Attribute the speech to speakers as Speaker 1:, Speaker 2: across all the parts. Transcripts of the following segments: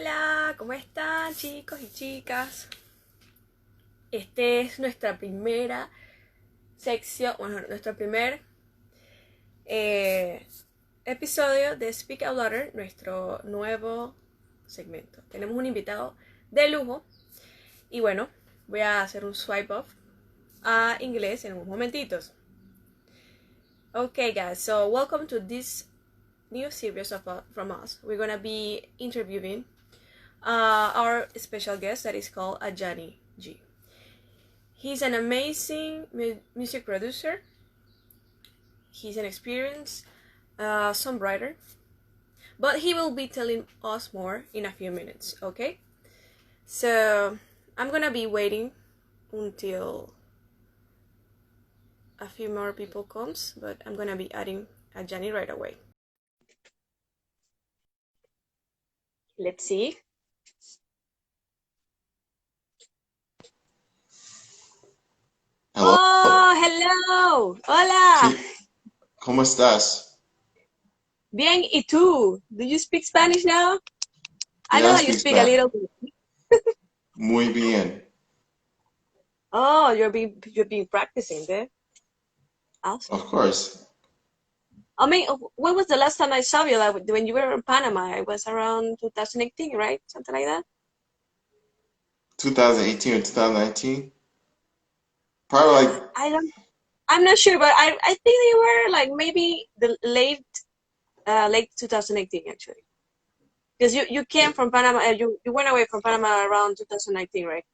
Speaker 1: Hola, ¿cómo están chicos y chicas? Este es nuestra primera sección, bueno, nuestro primer eh, episodio de Speak Out Louder, nuestro nuevo segmento. Tenemos un invitado de lujo y bueno, voy a hacer un swipe off a inglés en unos momentitos. Okay guys, so welcome to this new series from us. We're gonna be interviewing our special guest that is called Ajani G. He's an amazing music producer. He's an experienced songwriter. But he will be telling us more in a few minutes, okay? So I'm gonna be waiting until a few more people comes, but I'm gonna be adding Ajani right away. Let's see.
Speaker 2: Hello.
Speaker 1: Oh, hello. Hola.
Speaker 2: ¿Cómo estás?
Speaker 1: Bien, ¿y tú? Do you speak Spanish now? I know
Speaker 2: Yeah, I
Speaker 1: that you
Speaker 2: speak
Speaker 1: speak a
Speaker 2: Spanish.
Speaker 1: little bit.
Speaker 2: Muy bien.
Speaker 1: Oh, you've been practicing there. Awesome.
Speaker 2: Of course.
Speaker 1: I mean, when was the last time I saw you? Like when you were in Panama, it was around 2018, right? Something like that.
Speaker 2: 2018 or 2019? Probably like
Speaker 1: I'm not sure, but I think they were like maybe the late 2018 actually. Because you came from Panama, you went away from Panama around 2019, right?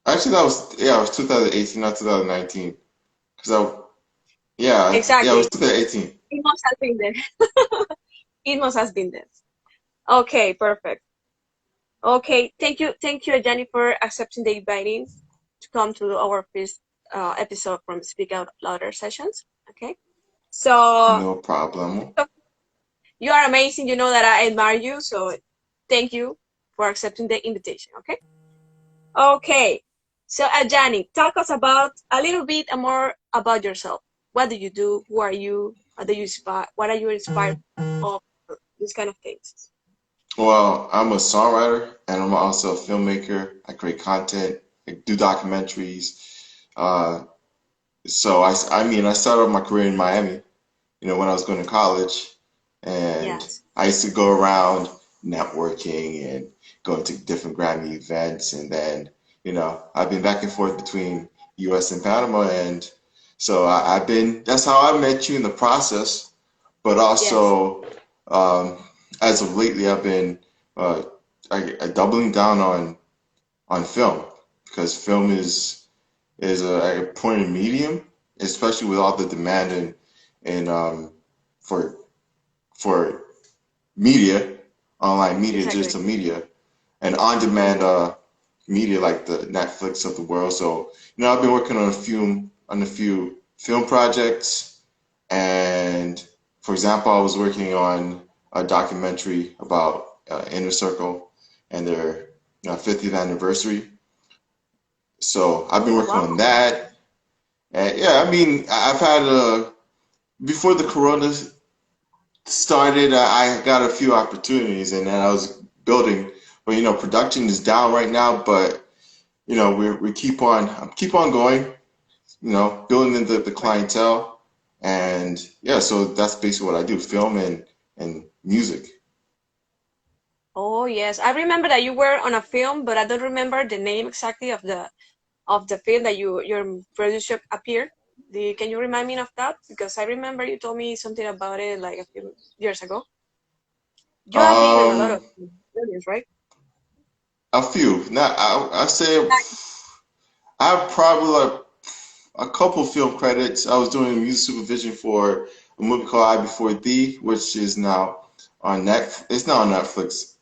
Speaker 2: actually it was 2018, not 2019. Cause it
Speaker 1: Exactly.
Speaker 2: was 2018.
Speaker 1: It must have been there. It must have been there. Okay, perfect. Okay, thank you, Jenny, for accepting the inviting to come to our first episode from Speak Out Louder sessions. Okay, so
Speaker 2: No problem.
Speaker 1: you are amazing. You know that I admire you, so thank you for accepting the invitation. Okay. Okay. So, Ajani, talk us about a little bit more about yourself. What do you do? Who are you? What do you inspire? What are you inspired of? These kind of things.
Speaker 2: Well, I'm a songwriter and I'm also a filmmaker. I create content, I do documentaries. Uh, I started my career in Miami, when I was going to college. And
Speaker 1: Yes.
Speaker 2: I used to go around networking and going to different Grammy events. And then, I've been back and forth between US and Panama. And so that's how I met you in the process. But
Speaker 1: Yes.
Speaker 2: also, um, as of lately, I've been uh, I doubling down on film because film is a important medium, especially with all the demand and for for media, online media,
Speaker 1: Exactly.
Speaker 2: digital media, and on-demand media like the Netflix of the world. So, I've been working on a few film projects, and for example, I was working on a documentary about Inner Circle and their 50th anniversary. So I've been
Speaker 1: Oh
Speaker 2: working
Speaker 1: wow.
Speaker 2: on that. And yeah, I mean, I've had before the Corona started, I got a few opportunities and then I was building. But production is down right now. But keep on going. Building the clientele, and yeah. So that's basically what I do: film and music.
Speaker 1: Oh yes, I remember that you were on a film, but I don't remember the name exactly of the film that your producer appeared. Can you remind me of that? Because I remember you told me something about it like a few years ago. You have been on a lot of
Speaker 2: Um,
Speaker 1: films, right?
Speaker 2: a few. Not I say I have probably like a couple film credits. I was doing music supervision for a movie called I Before Thee, which is now on Netflix. It's not on Netflix.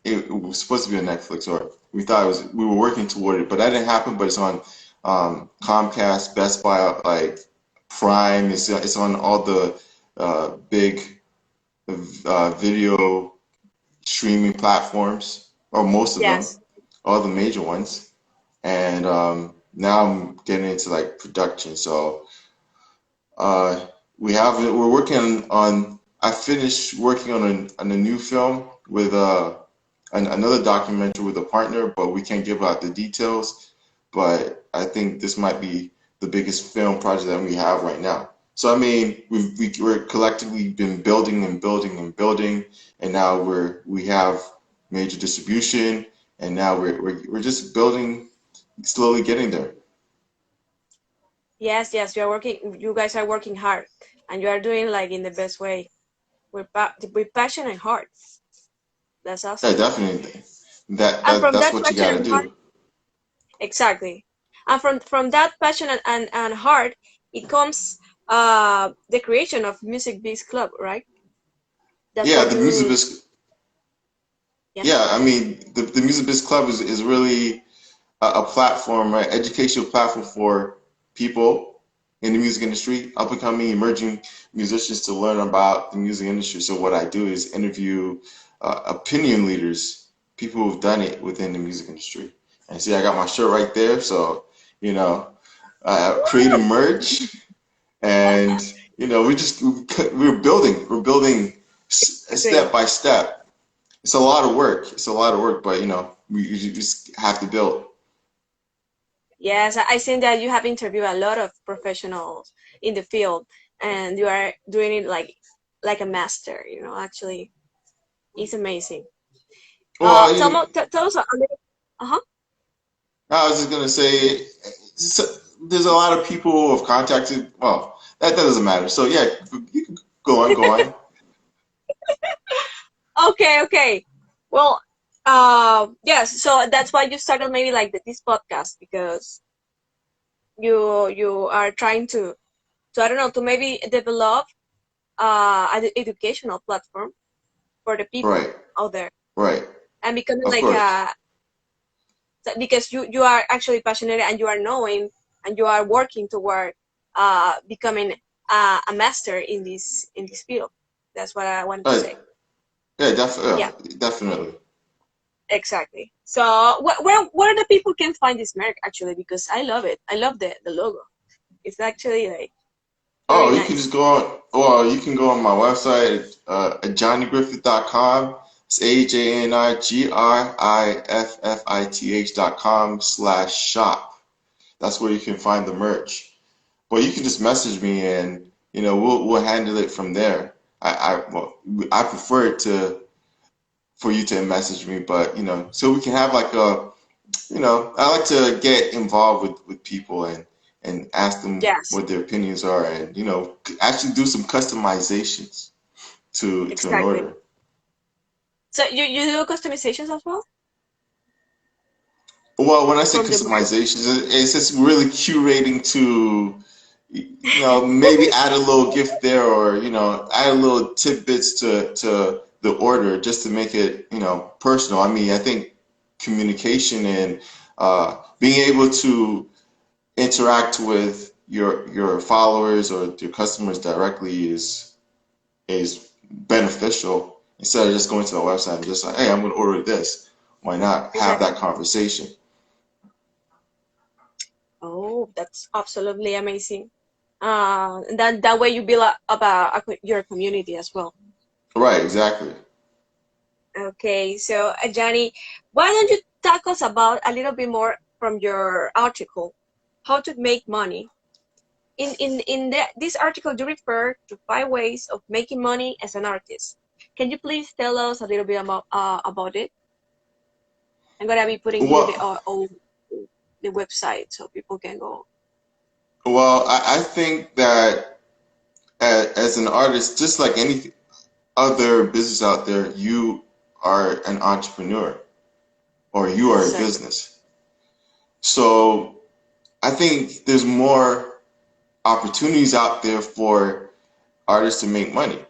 Speaker 2: It was supposed to be on Netflix, or we were working toward it, but that didn't happen. But it's on Comcast, Best Buy, like Prime. It's on all the big video streaming platforms, or most of them,
Speaker 1: Yes.
Speaker 2: all the major ones. And now I'm getting into like production. So uh, we're working on. I finished working on a new film with another documentary with a partner, but we can't give out the details. But I think this might be the biggest film project that we have right now. So I mean, we're collectively been building and building and building, and now we have major distribution, and now we're just building, slowly getting there.
Speaker 1: Yes, yes, you are working. You guys are working hard, and you are doing like in the best way with passion and heart. That's
Speaker 2: Yeah,
Speaker 1: awesome.
Speaker 2: definitely.
Speaker 1: And from
Speaker 2: That's
Speaker 1: that
Speaker 2: what you
Speaker 1: passion
Speaker 2: got to
Speaker 1: and heart,
Speaker 2: do.
Speaker 1: exactly. And from that passion and heart, it comes the creation of Music Biz Club, right? That's
Speaker 2: Yeah,
Speaker 1: what
Speaker 2: the music
Speaker 1: you.
Speaker 2: biz.
Speaker 1: Yeah.
Speaker 2: Yeah, I mean, the Music Biz Club is really a platform, right? Educational platform for people in the music industry, up and coming, emerging musicians to learn about the music industry. So what I do is interview opinion leaders, people who've done it within the music industry. And see, I got my shirt right there. So, you know, creating merch, and we're building
Speaker 1: Great.
Speaker 2: step by step. It's a lot of work. It's a lot of work, but you just have to build.
Speaker 1: Yes, I think that you have interviewed a lot of professionals in the field, and you are doing it like a master. Actually, it's amazing.
Speaker 2: Well,
Speaker 1: Tell us a little. Uh-huh.
Speaker 2: I was just gonna say, there's a lot of people who have contacted. Well, that doesn't matter. So yeah, you can go on, go on.
Speaker 1: Okay, okay. Well, yes. So that's why you started maybe like this podcast because you are trying to I don't know to maybe develop an educational platform for the people
Speaker 2: Right,
Speaker 1: out there
Speaker 2: right.
Speaker 1: and becoming
Speaker 2: Of
Speaker 1: like
Speaker 2: course.
Speaker 1: a because you are actually passionate and you are knowing and you are working toward becoming a master in this field. That's what I wanted to
Speaker 2: Right.
Speaker 1: say.
Speaker 2: Yeah,
Speaker 1: Yeah,
Speaker 2: definitely.
Speaker 1: exactly. So where the people can find this merch actually because I love it. I love the logo. It's actually like very
Speaker 2: Oh, you can
Speaker 1: nice.
Speaker 2: just go on. Well, you can go on my website at johnnygriffith.com. It's AJNIGRIFFITH.com/shop. That's where you can find the merch. But you can just message me, and we'll handle it from there. I prefer it to for you to message me, but so we can have like I like to get involved with people, and ask them
Speaker 1: Yes,
Speaker 2: what their opinions are, and actually do some customizations to an
Speaker 1: exactly.
Speaker 2: order.
Speaker 1: So you do customizations as well
Speaker 2: Well, when I say
Speaker 1: from the merch?
Speaker 2: customizations, it's just really curating to maybe add a little gift there, or add a little tidbits to the order, just to make it personal. I mean, I think communication and being able to interact with your followers or your customers directly is beneficial, instead of just going to the website and just like, hey, I'm going to order this. Why not have
Speaker 1: Exactly.
Speaker 2: that conversation?
Speaker 1: Oh, that's absolutely amazing. And that way you build up your community as well.
Speaker 2: Right, exactly.
Speaker 1: Okay, so Johnny, why don't you talk us about a little bit more from your article, how to make money? This article, you refer to 5 ways of making money as an artist. Can you please tell us a little bit about it? I'm gonna be putting here
Speaker 2: Well,
Speaker 1: the website so people can go.
Speaker 2: I think that as an artist, just like any other business out there, you are an entrepreneur, or you are a
Speaker 1: Exactly.
Speaker 2: business. So I think there's more opportunities out there for artists to make money.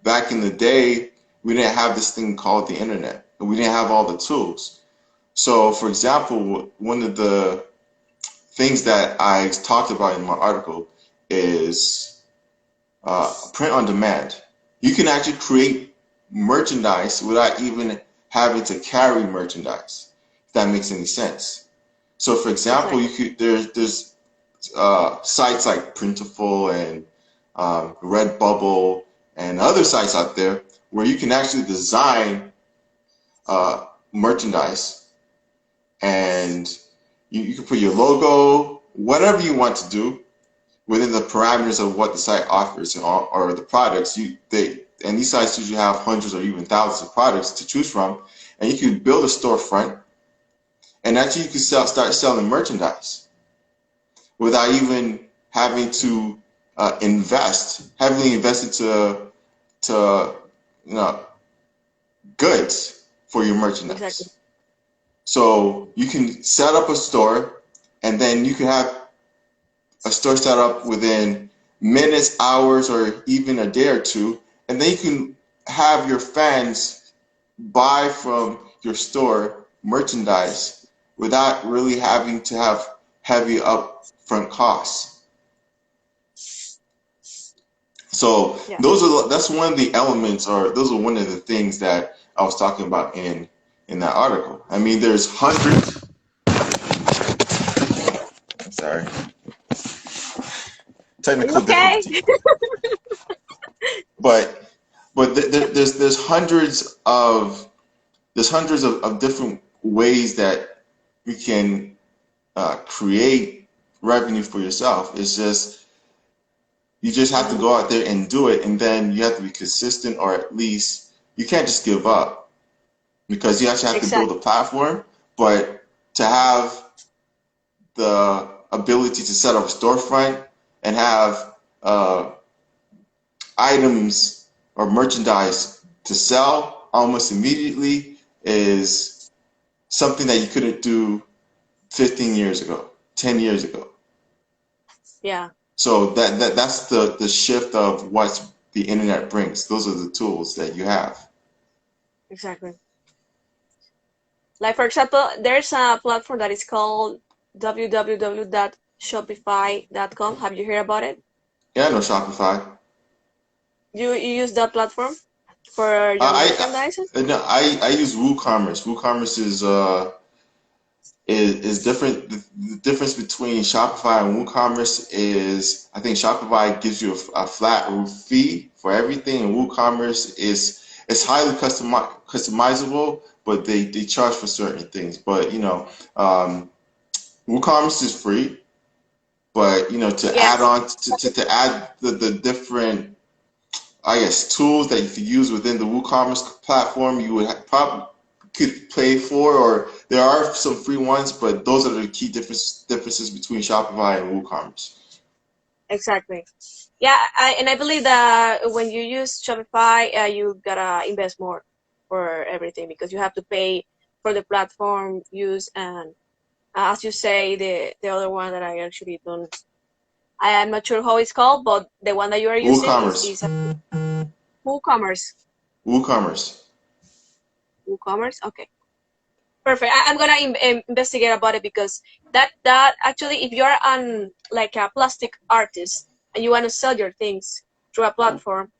Speaker 2: Back in the day, we didn't have this thing called the internet. We didn't have all the tools. So, for example, one of the things that I talked about in my article is print on demand. You can actually create merchandise without even having to carry merchandise, if that makes any sense. So, for example, you
Speaker 1: Exactly.
Speaker 2: could there's sites like Printful and Redbubble and other sites out there where you can actually design merchandise, and you can put your logo, whatever you want to do within the parameters of what the site offers, or the products. And these sites usually have hundreds or even thousands of products to choose from, and you can build a storefront, and actually you can start selling merchandise without even having to heavily invest into you know goods for your merchandise.
Speaker 1: Exactly.
Speaker 2: So you can set up a store, and then you can have a store set up within minutes, hours, or even a day or two, and then you can have your fans buy from your store merchandise without really having to have heavy upfront costs. So
Speaker 1: Yeah.
Speaker 2: that's one of the elements, or those are one of the things that I was talking about in that article. I mean, there's hundreds. I'm sorry,
Speaker 1: Are you
Speaker 2: technical
Speaker 1: okay?
Speaker 2: difficulty, but there's hundreds of different ways that you can create revenue for yourself. It's just you just have to
Speaker 1: Mm-hmm.
Speaker 2: go out there and do it, and then you have to be consistent, or at least you can't just give up, because you actually have to build
Speaker 1: Exactly.
Speaker 2: a platform. But to have the ability to set up a storefront and have items or merchandise to sell almost immediately is something that you couldn't do 15 years ago, 10 years ago.
Speaker 1: Yeah.
Speaker 2: So that's the shift of what the internet brings. Those are the tools that you have.
Speaker 1: Exactly. Like, for example, there's a platform that is called www.shopify.com. Have you heard about it?
Speaker 2: Yeah, no Shopify.
Speaker 1: You use that platform for your merchandise?
Speaker 2: No, I use WooCommerce. WooCommerce is different. The difference between Shopify and WooCommerce is, I think Shopify gives you a flat fee for everything, and WooCommerce is highly customizable, but they charge for certain things. But um, WooCommerce is free, but to add
Speaker 1: Yes.
Speaker 2: on to add the different, I guess, tools that you could use within the WooCommerce platform, you would probably could pay for, or there are some free ones, but those are the key differences between Shopify and WooCommerce.
Speaker 1: Exactly. Yeah, I believe that when you use Shopify, you gotta invest more for everything because you have to pay for the platform use, and as you say, the other one that I actually don't, I am not sure how it's called, but the one that you are using is
Speaker 2: WooCommerce.
Speaker 1: a WooCommerce.
Speaker 2: WooCommerce.
Speaker 1: WooCommerce. Okay, perfect. I'm gonna investigate about it because that actually, if you're on like a plastic artist and you want to sell your things through a platform,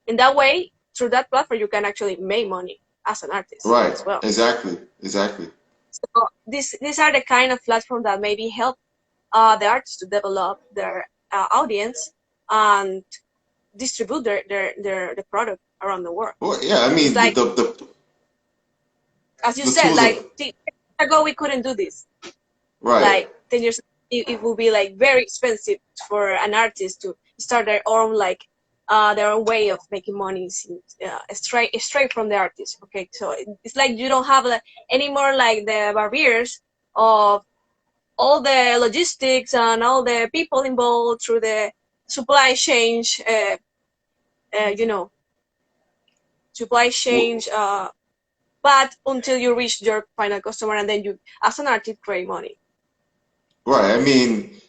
Speaker 1: in that way, through that platform, you can actually make money as an artist
Speaker 2: Right.
Speaker 1: as well.
Speaker 2: Exactly. Exactly.
Speaker 1: So these are the kind of platform that maybe help the artists to develop their audience and distribute the product around the world.
Speaker 2: Well, yeah. I
Speaker 1: It's
Speaker 2: mean,
Speaker 1: like, as you
Speaker 2: the
Speaker 1: said,
Speaker 2: tools
Speaker 1: like
Speaker 2: of
Speaker 1: 10 years ago we couldn't do this.
Speaker 2: right.
Speaker 1: Like 10 years ago, it would be like very expensive for an artist to start their own way of making money, straight from the artist. Okay, so it's like you don't have anymore like the barriers of all the logistics and all the people involved through the supply chain, uh, you know, supply chain.
Speaker 2: Well,
Speaker 1: But until you reach your final customer, and then you, as an artist, create money.
Speaker 2: right. I mean,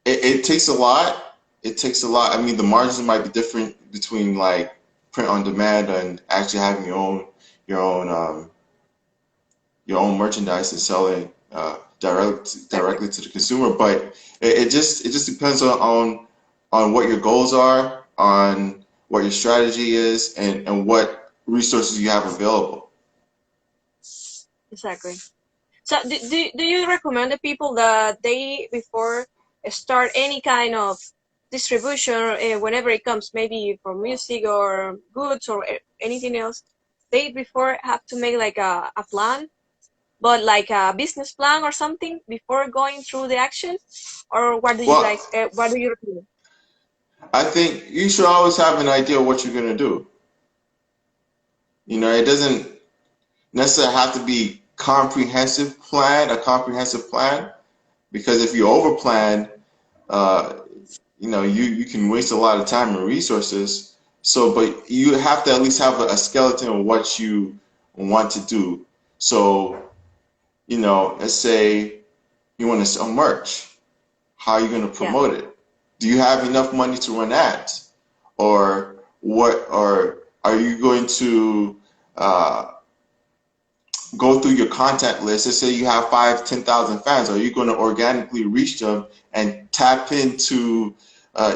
Speaker 2: it takes a lot. It takes a lot. I mean, the margins might be different between like print on demand and actually having your own your own merchandise and selling
Speaker 1: Exactly.
Speaker 2: directly to the consumer. But it just depends on what your goals are, on what your strategy is, and what resources you have available.
Speaker 1: Exactly. So do you recommend the people that they, before start any kind of distribution whenever it comes, maybe for music or goods or anything else, they before have to make like a plan, but like a business plan or something before going through the action? Or what do you
Speaker 2: Well,
Speaker 1: guys, what do you recommend?
Speaker 2: I think you should always have an idea of what you're gonna do. You know, it doesn't necessarily have to be a comprehensive plan, because if you overplan, uh, you know, you can waste a lot of time and resources. So, but you have to at least have a skeleton of what you want to do. So, you know, let's say you want to sell merch. How are you going to
Speaker 1: Yeah,
Speaker 2: promote it? Do you have enough money to run ads? Or what, or are you going to uh, go through your contact list? Let's say you have 5, 10,000 fans. Are you going to organically reach them and tap into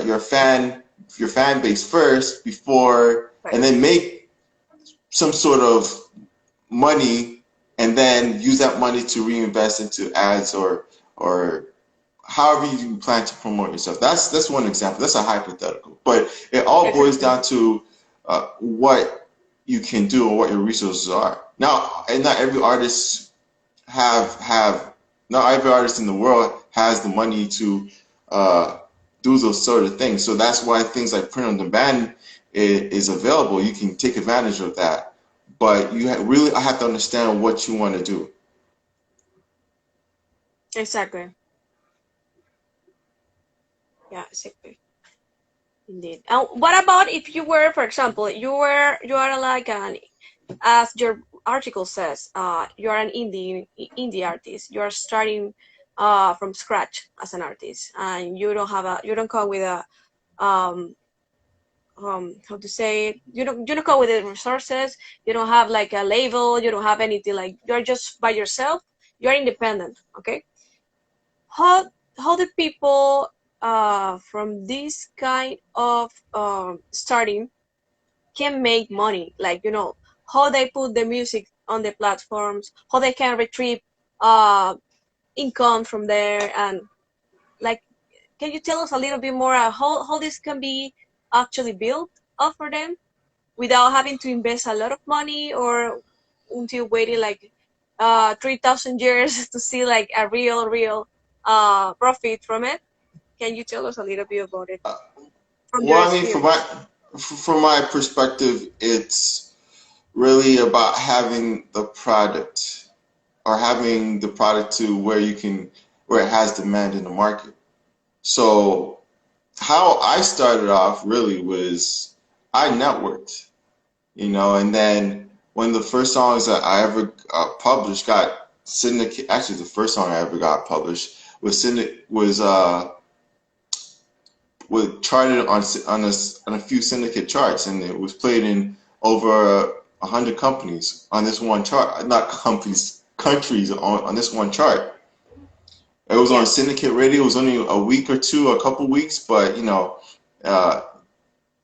Speaker 2: your fan base first before,
Speaker 1: right.
Speaker 2: and then make some sort of money, and then use that money to reinvest into ads, or however you plan to promote yourself. That's one example. That's a hypothetical, but it all boils
Speaker 1: Exactly.
Speaker 2: down to what you can do and what your resources are. Now, and not every artist have not every artist in the world has the money to uh, do those sort of things. So that's why things like print on demand is available. You can take advantage of that, but you really have to understand what you want to do.
Speaker 1: Exactly. Yeah, exactly. Indeed. And what about if you were, for example, you are like an, as your article says, you are an indie artist. You are starting from scratch as an artist, and you don't come with a um how to say it, you don't come with the resources. You don't have like a label. You don't have anything. Like you're just by yourself. You're independent. Okay. how how do people from this kind of starting can make money, like how they put the music on the platforms, how they can retrieve uh income from there, and like can you tell us a little bit more how this can be actually built up for them without having to invest a lot of money, or until waiting like 3,000 years to see like a real profit from it? Can you tell us a little bit about it from your
Speaker 2: Well, I mean,
Speaker 1: experience?
Speaker 2: from my perspective, it's really about having the product, or having the product to where it has demand in the market. So how I started off really was I networked, you know, and then one of the first songs that I ever published got syndicate. Actually, the first song I ever got published was charted on a few syndicate charts, and it was played in over 100 companies on this one chart. Not companies, countries on this one chart. It was on
Speaker 1: Yeah,
Speaker 2: syndicate radio. It was only a week or two, a couple weeks, but you know, uh,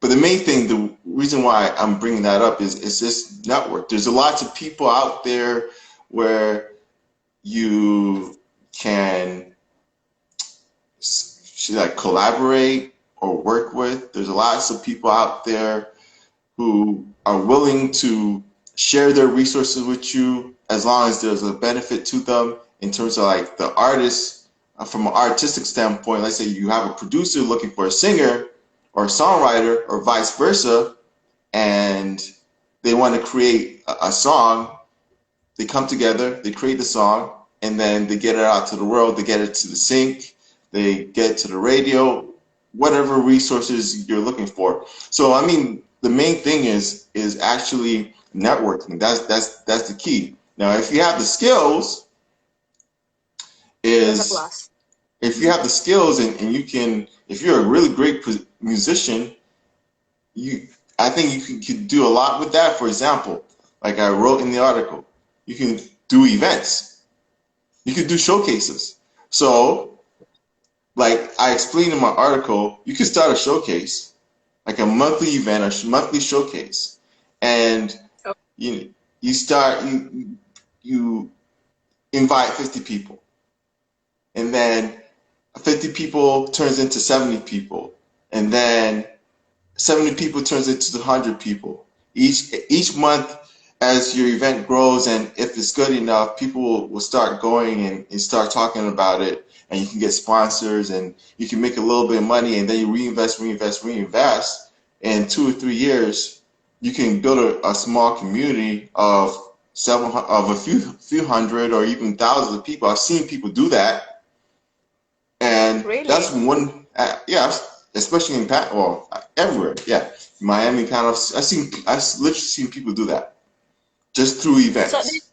Speaker 2: but the main thing, the reason why I'm bringing that up is this network. There's a lots of people out there where you can like collaborate or work with. There's lots of people out there who are willing to share their resources with you as long as there's a benefit to them in terms of like the artist, from an artistic standpoint. Let's say you have a producer looking for a singer or a songwriter or vice versa, and they want to create a song. They come together, they create the song, and then they get it out to the world. They get it to the sync, they get it to the radio, whatever resources you're looking for. So I mean, the main thing is actually networking. That's the key. Now, if you have the skills,
Speaker 1: that's a
Speaker 2: is
Speaker 1: plus.
Speaker 2: if you have the skills, and you can, if you're a really great musician, you I think you can do a lot with that. For example, like I wrote in the article, you can do events, you can do showcases. So, like I explained in my article, you can start a showcase, like a monthly event, a monthly showcase, and
Speaker 1: Oh,
Speaker 2: you start you invite 50 people, and then 50 people turns into 70 people, and then 70 people turns into 100 people. Each month, as your event grows, and if it's good enough, people will start going and start talking about it, and you can get sponsors, and you can make a little bit of money, and then you reinvest. In 2 or 3 years, you can build a small community of a few hundred or even thousands of people. I've seen people do that, and that's
Speaker 1: Really?
Speaker 2: one. Yeah, especially in well, everywhere. Yeah, Miami, kind of. I've literally seen people do that just through
Speaker 1: So
Speaker 2: events.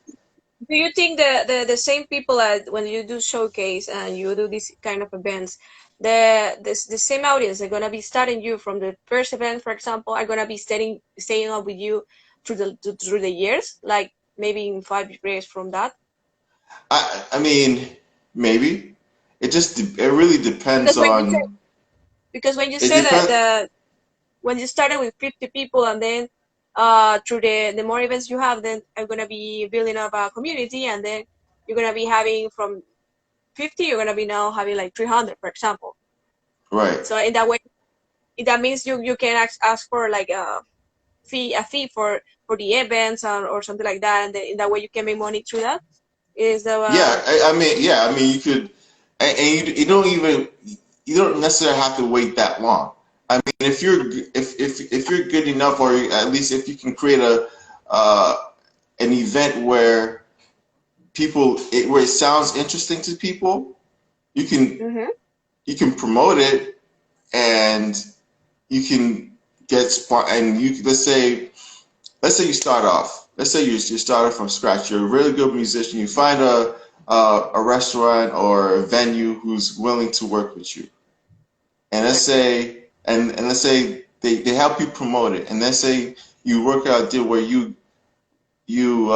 Speaker 1: do you think the same people as when you do showcase and you do these kind of events, the same audience are gonna be starting you from the first event, for example, are gonna be staying up with you through the years, like maybe in 5 years from that?
Speaker 2: I mean, maybe it really
Speaker 1: Because
Speaker 2: depends
Speaker 1: when you say
Speaker 2: on
Speaker 1: because when you
Speaker 2: it
Speaker 1: say that
Speaker 2: depends.
Speaker 1: the when you started with 50 people and then through the more events you have, then are gonna be building up a community, and then you're gonna be having from 50, you're gonna be now having like 300, for example.
Speaker 2: Right.
Speaker 1: So in that way, that means you can ask for like a fee for the events or something like that, and then in that way you can make money through that. Is the
Speaker 2: Yeah. I mean, you could, and you don't even you don't necessarily have to wait that long. I mean, if you're good enough, or at least if you can create uh, an event where where it sounds interesting to people, you can
Speaker 1: hmm
Speaker 2: you can promote it, and you can and you let's say you start off. Let's say you start off from scratch. You're a really good musician. You find a restaurant or a venue who's willing to work with you, and
Speaker 1: exactly.
Speaker 2: let's say they help you promote it, and let's say you work out a deal where you you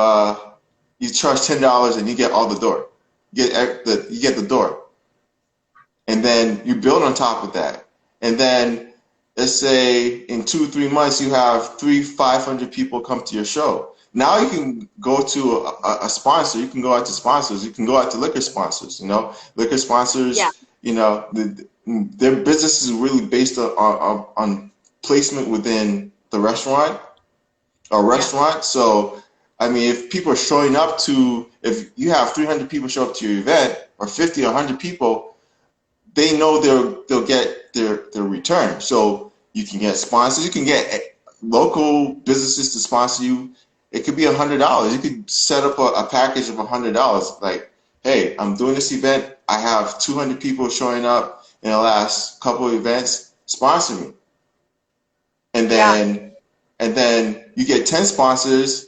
Speaker 2: charge $10 and you get all the door. You get the door, and then you build on top of that, and then let's say in 2 3 months you have 500 people come to your show. Now you can go to a sponsor. You can go out to sponsors. You can go out to liquor sponsors. Liquor
Speaker 1: Yeah.
Speaker 2: sponsors. Their business is really based on placement within the restaurant or
Speaker 1: Yeah.
Speaker 2: restaurant. So I mean, if you have 300 people show up to your event, or 50 or 100 people, they know they'll get their return. So you can get sponsors. You can get local businesses to sponsor you. It could be $100. You could set up a package of $100. Like, hey, I'm doing this event. I have 200 people showing up in the last couple of events. Sponsor me, and
Speaker 1: Yeah.
Speaker 2: then you get 10 sponsors,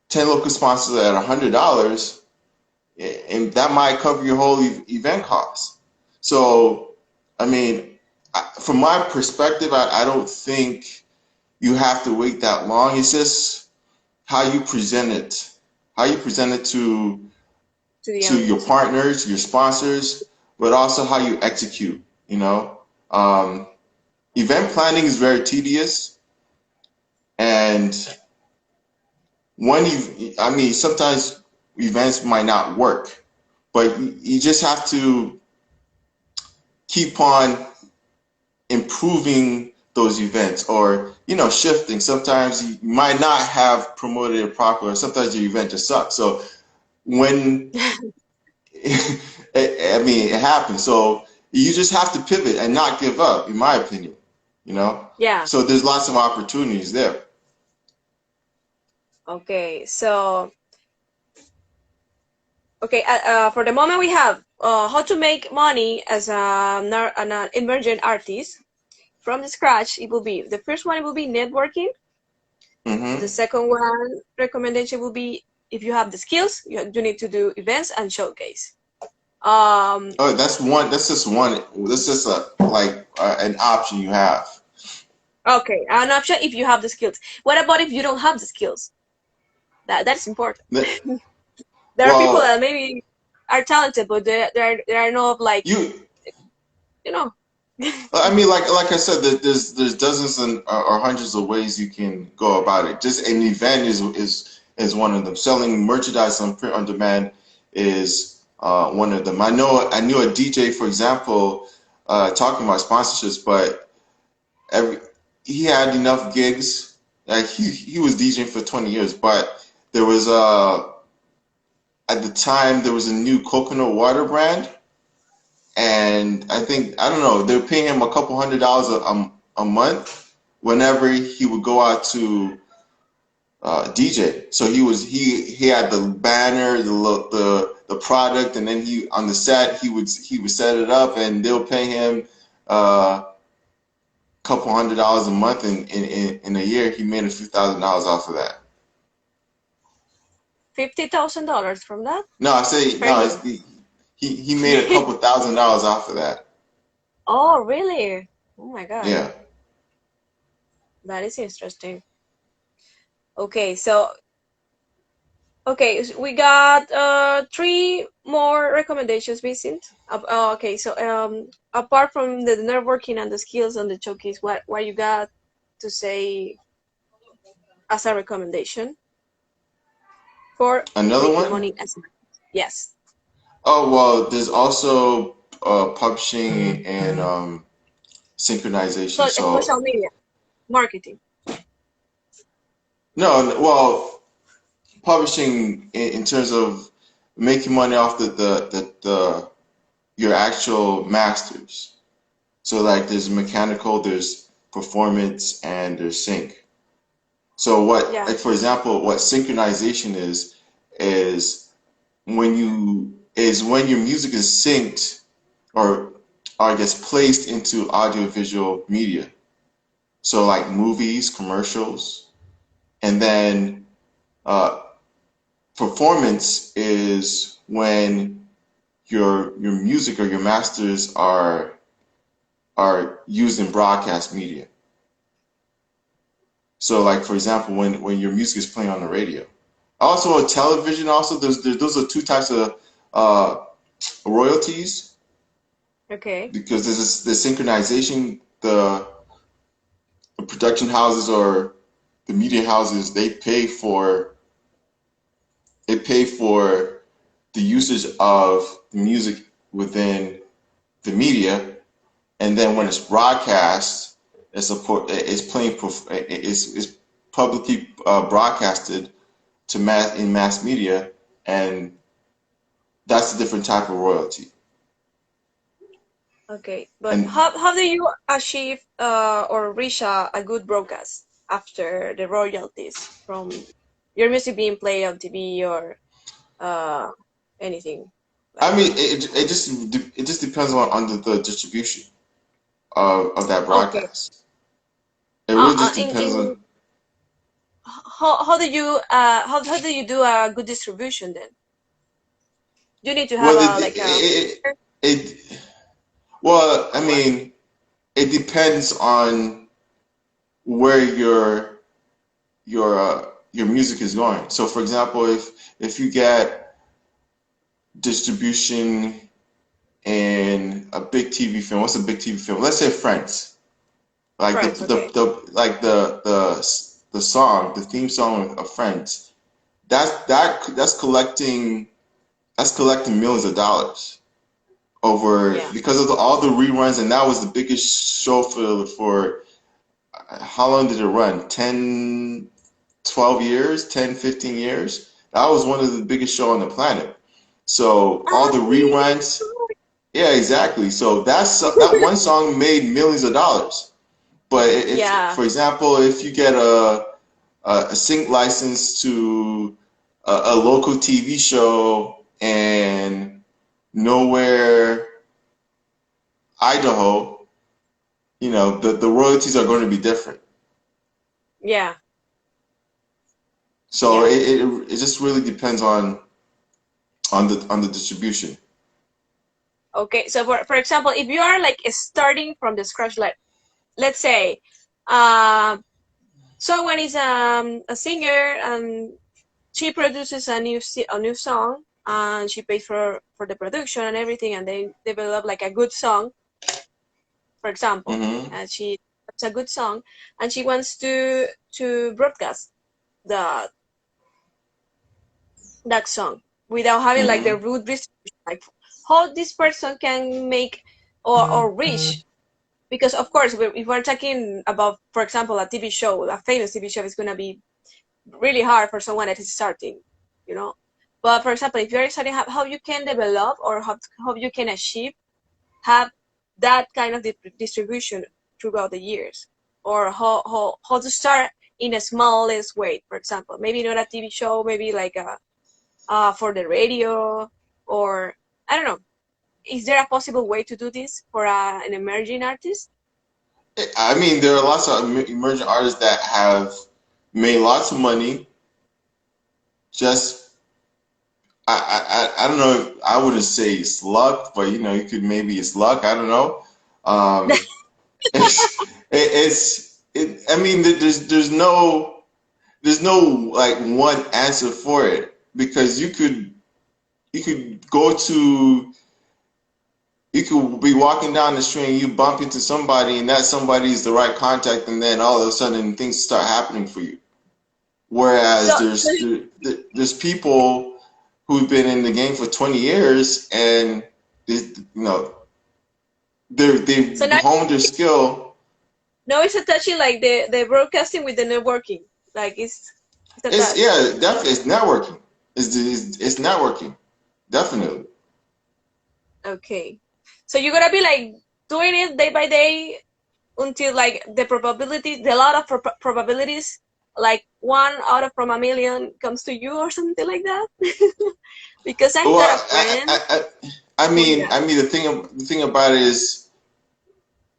Speaker 2: 10 local sponsors at $100, and that might cover your whole event costs. So, I mean, from my perspective, I don't think you have to wait that long. It's just how you present it, to
Speaker 1: To the
Speaker 2: your
Speaker 1: audience.
Speaker 2: partners, your sponsors, but also how you execute. You know, um, event planning is very tedious, and I mean, sometimes events might not work, but you just have to keep on improving those events, or shifting. Sometimes you might not have promoted it properly, or sometimes your event just sucks. So when I mean, it happens. So you just have to pivot and not give up, in my opinion.
Speaker 1: Yeah.
Speaker 2: So there's lots of opportunities there.
Speaker 1: Okay. So okay. For the moment, we have how to make money as an emergent artist from the scratch. It will be the first one. It will be networking. The
Speaker 2: Hmm.
Speaker 1: second one recommendation will be if you have the skills, you need to do events and showcase. Um,
Speaker 2: Oh, that's one. That's just one. That's just an option you have.
Speaker 1: okay, an option if you have the skills. What about if you don't have the skills? That's important. There are people that
Speaker 2: Well,
Speaker 1: maybe are talented, but there are no like
Speaker 2: you
Speaker 1: you know.
Speaker 2: I mean, like I said, there's dozens or hundreds of ways you can go about it. Just an event is one of them. Selling merchandise on print on demand is one of them. I knew a DJ, for example. talking about sponsorships, but every he had enough gigs. Like he was DJing for 20 years, but there was at the time there was a new coconut water brand, and I don't know, they were paying him a couple $100 a month whenever he would go out to DJ. So he had the banner, the product, and then he on the set he would set it up, and they'll pay him a couple $100 a month. In a year, he made a few $1,000s off of that.
Speaker 1: $50,000 from that?
Speaker 2: No, I say
Speaker 1: Per
Speaker 2: no.
Speaker 1: year.
Speaker 2: He made a couple $1,000s off of that.
Speaker 1: Oh, really? Oh my God.
Speaker 2: Yeah.
Speaker 1: That is interesting. Okay, so we got three more recommendations, Vincent. Okay, so apart from the networking and the skills and the showcase, what you got to say as a recommendation for
Speaker 2: Another
Speaker 1: making
Speaker 2: one?
Speaker 1: money as an artist? Yes.
Speaker 2: Oh well, there's also publishing and synchronization.
Speaker 1: So
Speaker 2: So
Speaker 1: social media marketing.
Speaker 2: no, well, publishing in terms of making money off the your actual masters. So like there's mechanical, there's performance, and there's sync. So what,
Speaker 1: Yeah.
Speaker 2: like for example, what synchronization is when your music is synced or I guess placed into audiovisual media. So like movies, commercials, and then uh, performance is when your music or your masters are used in broadcast media. So like for example, when your music is playing on the radio. Also, television. Also, those are two types of uh, royalties
Speaker 1: Okay.
Speaker 2: because there's the synchronization. The production houses or the media houses they pay for the usage of the music within the media, and then when
Speaker 1: Yeah.
Speaker 2: it's broadcast, it's publicly broadcasted to mass media, and that's a different type of royalty.
Speaker 1: Okay, but
Speaker 2: And
Speaker 1: how do you achieve or reach a good broadcast after the royalties from your music being played on TV or uh, anything
Speaker 2: I
Speaker 1: like
Speaker 2: mean,
Speaker 1: that?
Speaker 2: it just depends on the distribution of that
Speaker 1: Okay.
Speaker 2: broadcast. It really just depends
Speaker 1: In
Speaker 2: on.
Speaker 1: how do you how do you do a good distribution then? You need to have
Speaker 2: Well,
Speaker 1: a like a
Speaker 2: it well, I
Speaker 1: or what?
Speaker 2: mean, it depends on where your music is going. So, for example, if you get distribution in a big TV film, what's a big TV film? Let's say Friends. Like
Speaker 1: Friends, okay.
Speaker 2: the song, the theme song of Friends. That's collecting millions of dollars over
Speaker 1: Yeah.
Speaker 2: because of all the reruns, and that was the biggest show for how long did it run? 10, 12 years, 10, 15 years. That was one of the biggest show on the planet. So all
Speaker 1: Ah,
Speaker 2: the
Speaker 1: really?
Speaker 2: reruns, yeah, exactly. So that one song made millions of dollars. But if,
Speaker 1: Yeah.
Speaker 2: for example, if you get a sync license to a local TV show and nowhere, Idaho, the royalties are going to be different.
Speaker 1: Yeah.
Speaker 2: So
Speaker 1: Yeah.
Speaker 2: it just really depends on the distribution.
Speaker 1: Okay. So for example, if you are like starting from the scratch, like let's say um someone is a singer and she produces a new song and she pays for the production and everything and they develop like a good song, for example,
Speaker 2: Hmm.
Speaker 1: and it's a good song and she wants to broadcast the that song without having like the
Speaker 2: Hmm.
Speaker 1: root distribution, like how this person can make or reach. Because of course, if we're talking about, for example, a TV show, a famous TV show is going to be really hard for someone that is starting, you know. But for example, if you're starting, how you can develop or how you can achieve have that kind of distribution throughout the years, or how to start in a smallest way. For example, maybe not a TV show, maybe like a for the radio, or I don't know. Is there a possible way to do this for an emerging artist?
Speaker 2: I mean, there are lots of emerging artists that have made lots of money. Just I don't know if I wouldn't say it's luck, but you could maybe it's luck. I don't know. Um, I mean, there's no like one answer for it because you could go to you could be walking down the street and you bump into somebody and that somebody is the right contact and then all of a sudden things start happening for you.
Speaker 1: So,
Speaker 2: Whereas there's people who've been in the game for 20 years and they've
Speaker 1: so now,
Speaker 2: honed their skill.
Speaker 1: now it's attaching like the broadcasting with the networking. Like it's
Speaker 2: It's
Speaker 1: attached.
Speaker 2: yeah, definitely it's networking. It's networking, definitely.
Speaker 1: Okay. So you're gonna be like doing it day by day until like the probability, the lot of probabilities, like one out of from a million comes to you or something like that. Because I've
Speaker 2: Well,
Speaker 1: got a friend.
Speaker 2: I
Speaker 1: Oh
Speaker 2: mean,
Speaker 1: yeah,
Speaker 2: the thing about it is,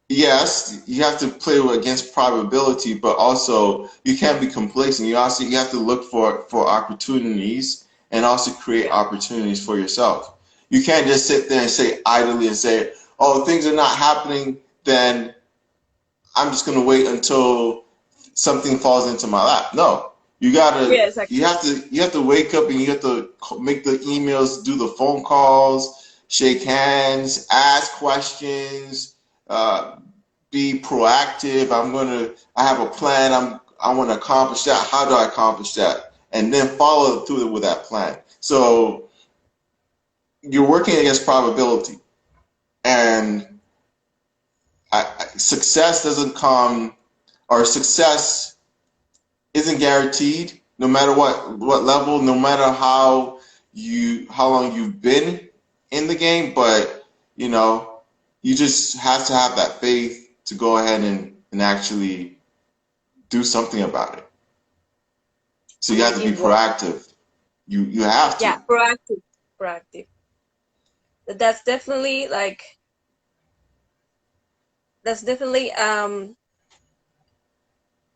Speaker 2: yes, you have to play against probability, but also you can't be complacent. You have to look for opportunities and also create
Speaker 1: yeah,
Speaker 2: opportunities for yourself. You can't just sit there and say idly and say, "Oh, things are not happening," then I'm just gonna wait until something falls into my lap. No,
Speaker 1: yeah, exactly.
Speaker 2: you have to wake up and you have to make the emails, do the phone calls, shake hands, ask questions, uh, be proactive. I have a plan. I want to accomplish that. How do I accomplish that? And then follow through with that plan. So you're working against probability, and success doesn't come, or success isn't guaranteed no matter what level, no matter how long you've been in the game, but you know, you just have to have that faith to go ahead and actually do something about it. So you have to be
Speaker 1: Amazing work.
Speaker 2: proactive. You have
Speaker 1: Yeah,
Speaker 2: to.
Speaker 1: proactive, proactive. That's definitely like that's definitely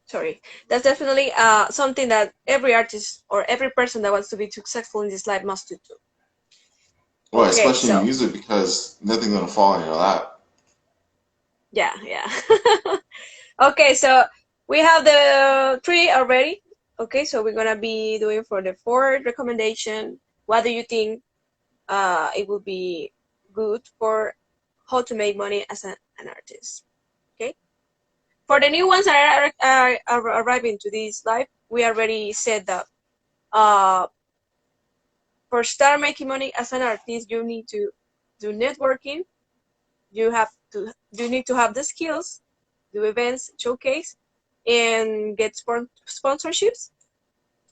Speaker 1: sorry, that's definitely something that every artist or every person that wants to be successful in this life must do.
Speaker 2: Well,
Speaker 1: Okay,
Speaker 2: especially in
Speaker 1: so
Speaker 2: music because nothing's gonna fall in your lap.
Speaker 1: yeah, yeah. Okay, so we have the three already. Okay, so we're gonna be doing for the fourth recommendation. What do you think it would be good for how to make money as an artist? Okay, for the new ones that are arriving to this live, we already said that uh, for start making money as an artist, you need to do networking. You need to have the skills, do events, showcase, and get sponsorships.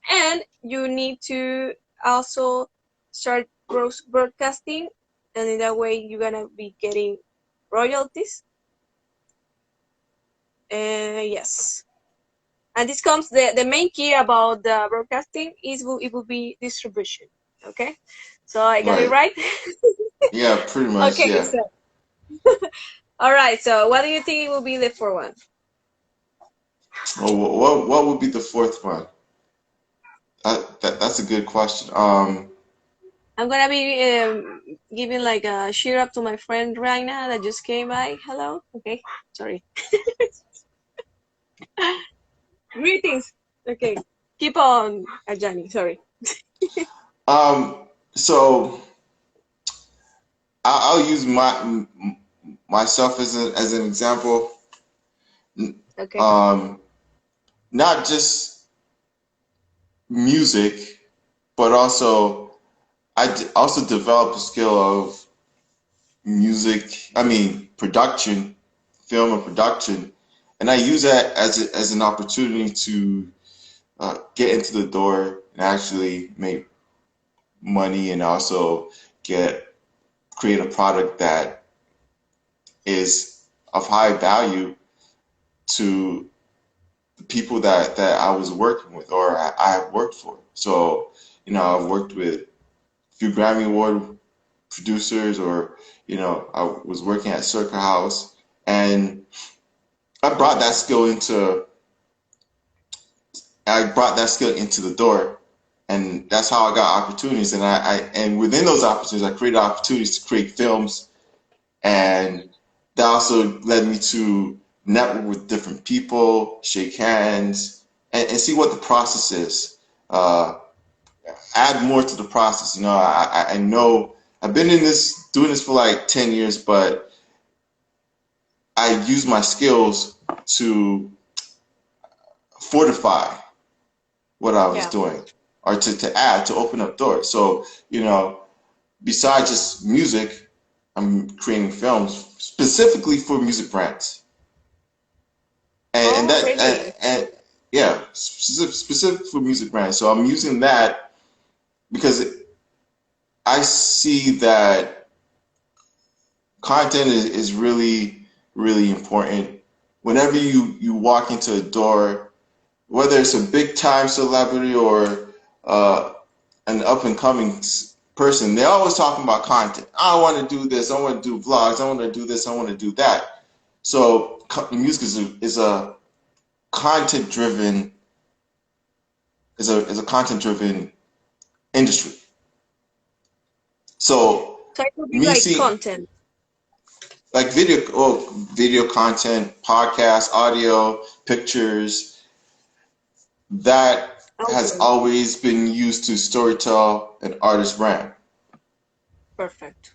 Speaker 1: And you need to also start broadcasting, and in that way you're gonna be getting royalties. Yes, and this comes the main key about the broadcasting is it will be distribution. Okay, so I got it
Speaker 2: Right.
Speaker 1: right.
Speaker 2: Yeah, pretty much,
Speaker 1: Okay,
Speaker 2: yeah.
Speaker 1: so all right. So what do you think it will be the fourth one?
Speaker 2: Well, what would be the fourth one? That's a good question.
Speaker 1: I'm gonna be giving like a cheer up to my friend Raina that just came by. Hello. Okay. Sorry. Greetings. Okay. Keep on, Ajani. Sorry.
Speaker 2: So I'll use myself as an example.
Speaker 1: Okay.
Speaker 2: Um, Not just music, but also also developed a skill of production, film and production, and I use that as an opportunity to get into the door and actually make money and also get create a product that is of high value to the people that I was working with or I have worked for. So, I've worked with a few Grammy Award producers, or I was working at Circa House, and I brought that skill into I brought that skill into the door, and that's how I got opportunities. And and within those opportunities, I created opportunities to create films, and that also led me to network with different people, shake hands, and see what the process is. Add more to the process. I know I've been doing this for like 10 years, but I use my skills to fortify what I was
Speaker 1: Yeah.
Speaker 2: doing, or to add, to open up doors. So, besides just music, I'm creating films specifically for music brands. And
Speaker 1: Oh,
Speaker 2: that,
Speaker 1: really?
Speaker 2: and yeah, specific for music brands. So I'm using that because I see that content is really, really important. Whenever you walk into a door, whether it's a big time celebrity or an up and coming person, they're always talking about content. I want to do this. I want to do vlogs. I want to do this. I want to do that. So music is a content driven is a content driven industry. So
Speaker 1: So it would be
Speaker 2: me
Speaker 1: like
Speaker 2: seeing
Speaker 1: content.
Speaker 2: like video content, podcast, audio, pictures, that has
Speaker 1: Okay.
Speaker 2: always been used to storytell an artist brand.
Speaker 1: Perfect.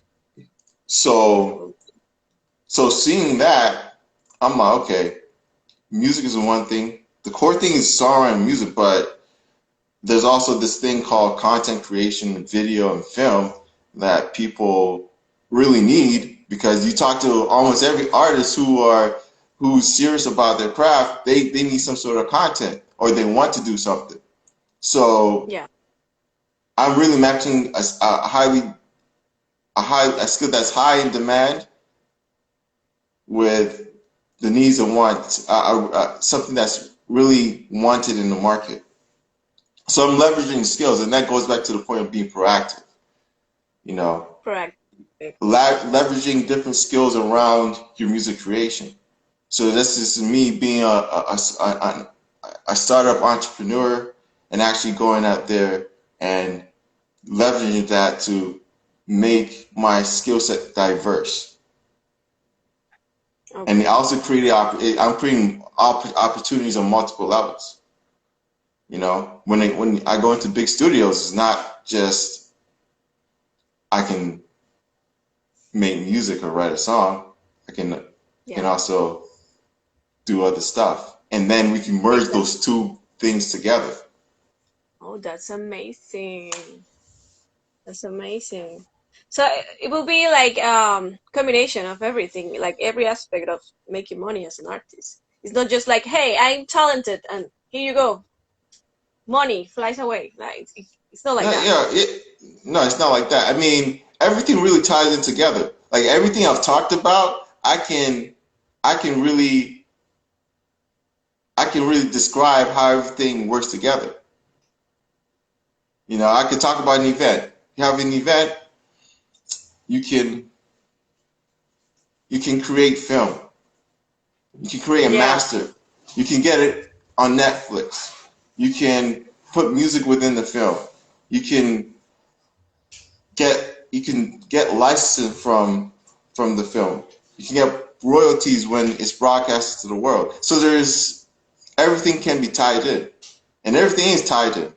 Speaker 2: So so seeing that, I'm like, okay, music is one thing. The core thing is song and music, but there's also this thing called content creation, video and film that people really need, because you talk to almost every artist who's serious about their craft, they need some sort of content or they want to do something. So
Speaker 1: Yeah.
Speaker 2: I'm really matching a skill that's high in demand with the needs and wants, something that's really wanted in the market. So I'm leveraging skills, and that goes back to the point of being proactive. You know,
Speaker 1: Correct.
Speaker 2: leveraging different skills around your music creation. So this is me being a startup entrepreneur and actually going out there and leveraging that to make my skill set diverse. And
Speaker 1: Okay.
Speaker 2: also I'm creating opportunities on multiple levels. When I go into big studios, it's not just I can make music or write a song. I can
Speaker 1: Yeah.
Speaker 2: also do other stuff, and then we can merge
Speaker 1: Exactly.
Speaker 2: those two things together.
Speaker 1: Oh, that's amazing. That's amazing. So it will be like combination of everything, like every aspect of making money as an artist. It's not just like, hey, I'm talented and here you go, money flies away. Like it's not like
Speaker 2: No,
Speaker 1: that.
Speaker 2: yeah, no, it's not like that. I mean, everything really ties in together. Like everything I've talked about, I can really, I can really describe how everything works together. I could talk about an event. You have an event, you can you can create film. You can create a
Speaker 1: Yeah.
Speaker 2: master. You can get it on Netflix. You can put music within the film. You can you can get licensing from the film. You can get royalties when it's broadcasted to the world. So there's everything can be tied in, and everything is tied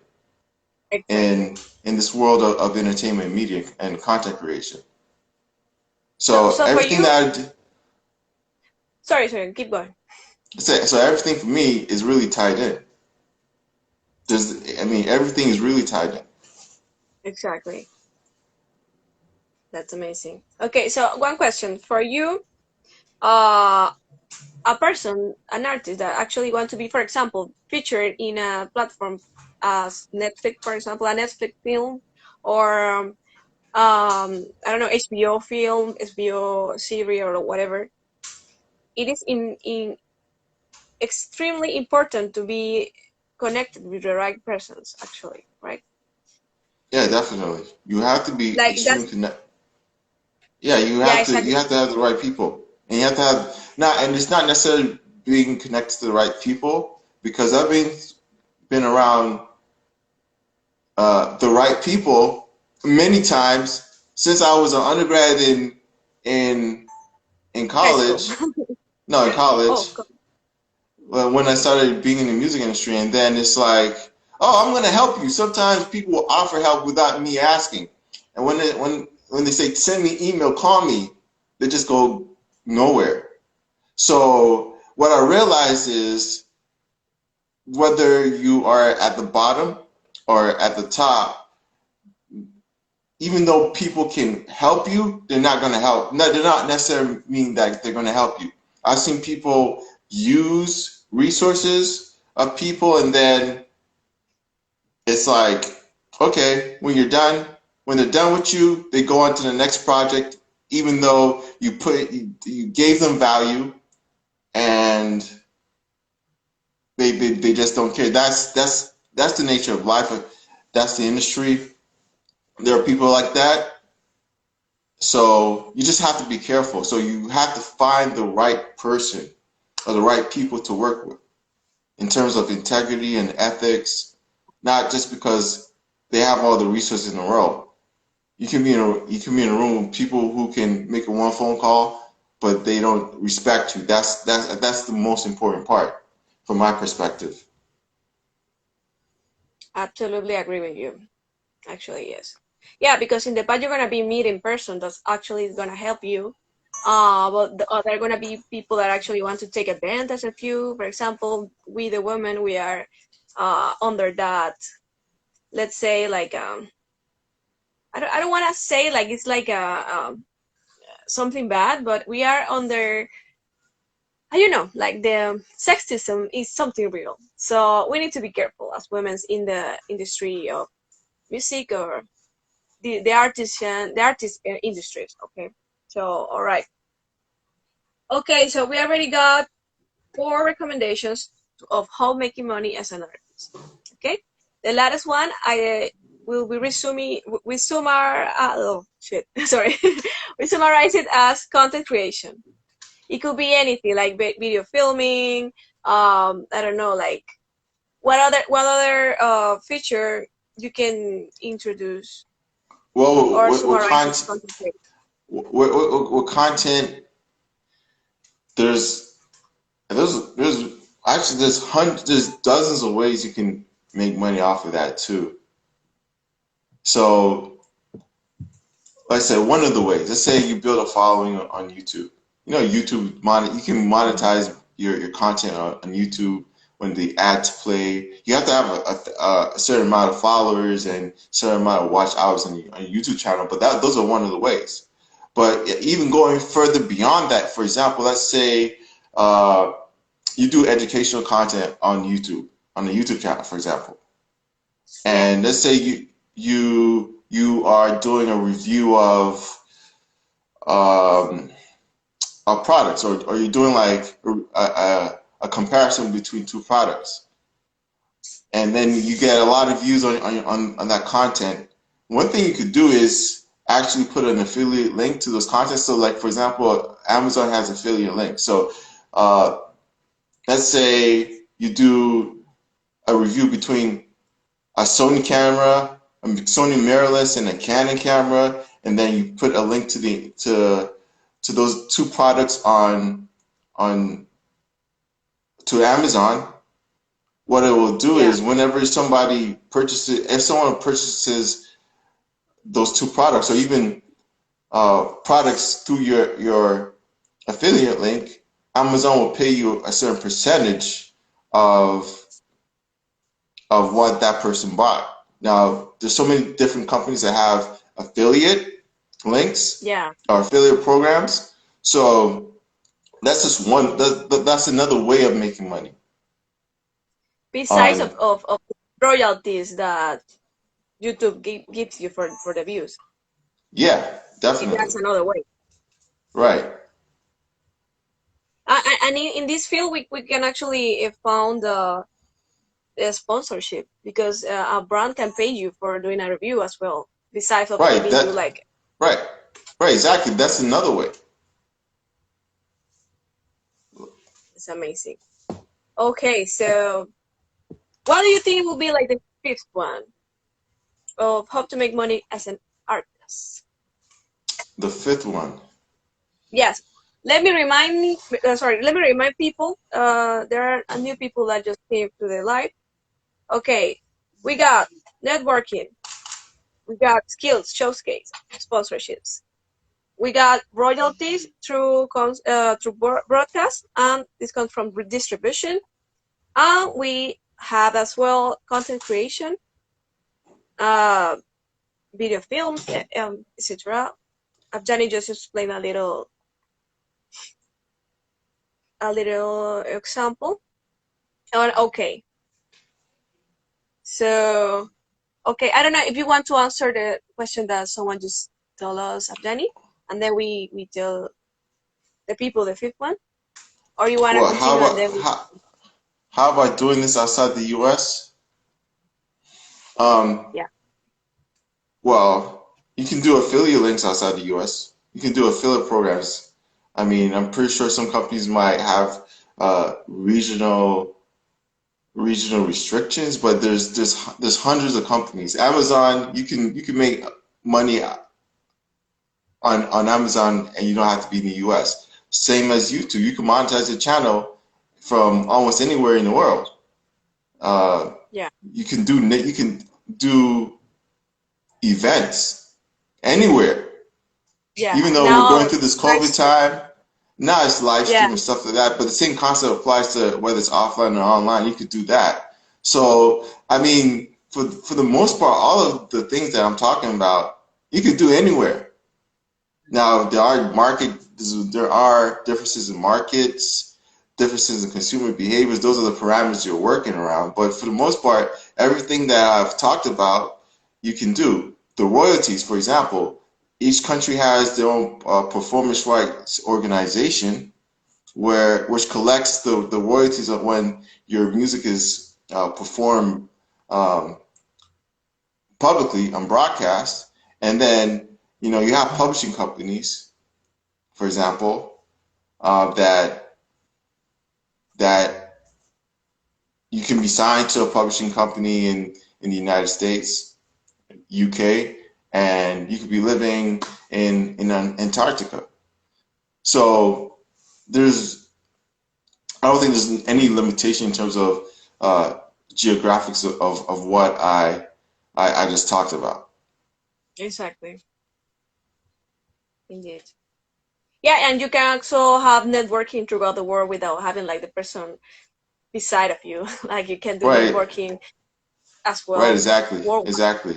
Speaker 1: Exactly.
Speaker 2: in this world of entertainment, media, and content creation.
Speaker 1: So
Speaker 2: So
Speaker 1: so for
Speaker 2: everything
Speaker 1: you,
Speaker 2: that
Speaker 1: sorry, keep going.
Speaker 2: so everything for me is really tied in. Everything is really tied in.
Speaker 1: Exactly. That's amazing. Okay, so one question for you. Uh, a person, an artist that actually want to be, for example, featured in a platform as Netflix, for example, a Netflix film, or I don't know, HBO film, HBO series, or whatever. It is in extremely important to be connected with the right persons, actually, right?
Speaker 2: Yeah, definitely. You have to be
Speaker 1: Like
Speaker 2: extremely
Speaker 1: that's
Speaker 2: connected. Yeah,
Speaker 1: yeah,
Speaker 2: you
Speaker 1: exactly.
Speaker 2: have to have the right people, and you have to have not, and it's not necessarily being connected to the right people because I've been around the right people many times since I was an undergrad in in
Speaker 1: High school.
Speaker 2: college. No, in
Speaker 1: Oh,
Speaker 2: college, when I started being in the music industry, and then it's like, oh, I'm gonna help you. Sometimes people will offer help without me asking, and when they say send me email, call me, they just go nowhere. So what I realized is whether you are at the bottom or at the top, even though people can help you, they're not going to help. No, they're not necessarily mean that they're going to help you. I've seen people use resources of people, and then it's like, okay, when they're done with you, they go on to the next project, even though you gave them value, and they just don't care. That's the nature of life. That's the industry. There are people like that. So you just have to be careful. So you have to find the right person or the right people to work with in terms of integrity and ethics, not just because they have all the resources in the world. You can be in a room with people who can make a one phone call, but they don't respect you. That's the most important part from my perspective.
Speaker 1: absolutely agree with you. Actually, yes. Yeah, because in the past you're gonna be meeting person that's actually gonna help you. But there are gonna be people that actually want to take advantage of you. For example, we the women, we are under that. Let's say like I don't want to say like it's like a something bad, but we are under. You know, like the sexism is something real. So we need to be careful as women in the industry of music or the artist industries. Okay, so all right. Okay, so we already got 4 recommendations of how making money as an artist. Okay, the latest one I will be resuming. We oh shit, sorry. We summarize it as content creation. It could be anything like video filming. I don't know, like what other feature you can introduce
Speaker 2: Well,
Speaker 1: or summarize as content creation.
Speaker 2: what content there's there's actually there's dozens of ways you can make money off of that too. So, like I said, one of the ways, let's say you build a following on YouTube. You know, you can monetize your content on YouTube when the ads play. You have to have a certain amount of followers and certain amount of watch hours on your YouTube channel, but those are one of the ways. But even going further beyond that, for example, let's say uh, you do educational content on the YouTube channel, for example,
Speaker 1: Yeah,
Speaker 2: and let's say you are doing a review um, of products, or you're doing like a comparison between two products, and then you get a lot of views on that content. One thing you could do is actually put an affiliate link to those contents. So, like for example, Amazon has affiliate links. So, uh, let's say you do a review between a Sony camera, a Sony mirrorless, and a Canon camera, and then you put a link to those two products on to Amazon. What it will do
Speaker 1: yeah,
Speaker 2: is whenever somebody purchases, if someone purchases those two products, or even products through your affiliate link, Amazon will pay you a certain percentage of of what that person bought. Now, there's so many different companies that have affiliate. links
Speaker 1: Yeah.
Speaker 2: or affiliate programs. So that's just one. That's another way of making money.
Speaker 1: Besides
Speaker 2: On
Speaker 1: of royalties that YouTube gives you for the views.
Speaker 2: Yeah,
Speaker 1: That's
Speaker 2: definitely.
Speaker 1: another way.
Speaker 2: Right.
Speaker 1: And in this field, we can actually found the sponsorship because a brand can pay you for doing a review as well, besides of
Speaker 2: Right.
Speaker 1: giving you like.
Speaker 2: Right. Right. Exactly. That's another way.
Speaker 1: It's amazing. Okay, so what do you think will be like the fifth one of how to make money as an artist?
Speaker 2: The fifth one.
Speaker 1: Yes. Let me remind me. Sorry. Let me remind people. There are new people that just came to the live. Okay, we got networking. We got skills, showcase, sponsorships. We got royalties through broadcast, and this comes from distribution. And we have as well content creation, uh, video films, etc. Johnny just explained a little example. And okay, so okay, I don't know if you want to answer the question that someone just told us, Abdani, and then we tell the people the fifth one, or you want to
Speaker 2: Well,
Speaker 1: continue and then we.
Speaker 2: how about doing this outside the U.S.? Um,
Speaker 1: Yeah.
Speaker 2: well, you can do affiliate links outside the U.S. You can do affiliate programs. I mean, I'm pretty sure some companies might have regional restrictions, but there's hundreds of companies. Amazon, you can make money on Amazon and you don't have to be in the US. Same as YouTube, you can monetize your channel from almost anywhere in the world. Uh,
Speaker 1: Yeah.
Speaker 2: you can do events anywhere.
Speaker 1: Yeah.
Speaker 2: Even though we're going
Speaker 1: Now
Speaker 2: through this
Speaker 1: live
Speaker 2: COVID
Speaker 1: stream.
Speaker 2: time, now it's live
Speaker 1: Yeah.
Speaker 2: stream and stuff like that, but the same concept applies to whether it's offline or online. You could do that. So, I mean, for the most part, all of the things that I'm talking about, you could do anywhere. Now, there are differences in markets, differences in consumer behaviors. Those are the parameters you're working around. But for the most part, everything that I've talked about, you can do. The royalties, for example, each country has their own performance rights organization which collects the royalties of when your music is performed um, publicly on broadcast. And then, you have publishing companies, for example, that that you can be signed to a publishing company in the United States, UK, and you could be living in Antarctica. So there's I don't think there's any limitation in terms of uh, geographics of what I just talked about.
Speaker 1: Exactly. Indeed. Yeah, and you can also have networking throughout the world without having like the person beside of you. Like you can do
Speaker 2: Right,
Speaker 1: networking as
Speaker 2: right,
Speaker 1: well
Speaker 2: exactly,
Speaker 1: worldwide.
Speaker 2: exactly.